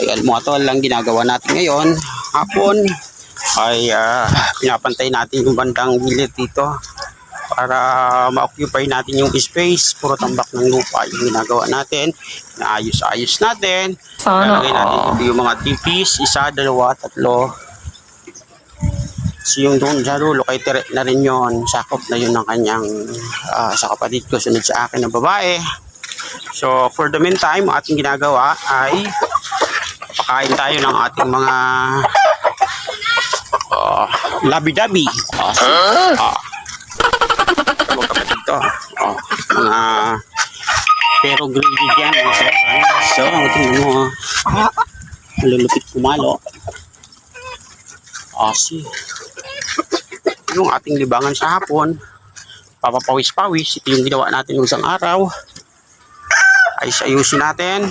Ayan, mga tol, ang ginagawa natin ngayon, hapon, ay pinapantay natin yung bandang gilid dito para ma-occupy natin yung space. Puro tambak ng lupa yung ginagawa natin. Naayos-ayos natin. Lalagay natin dito yung mga tipis, 1, 2, 3. So yung doon sa dulo, kay Tere na rin yun. Sakop na yun ng kanyang sa kapatid ko, sunod sa akin na babae. So for the meantime, ating ginagawa ay pakain tayo ng ating mga labi-dabi. Huwag kapatid to. Mga pero gravy dyan. So, tingnan mo. Malulupit kumalo. Yung ating libangan sa hapon, papapawis-pawis. Ito yung ginawa natin ng isang araw. Ayos-ayusin natin.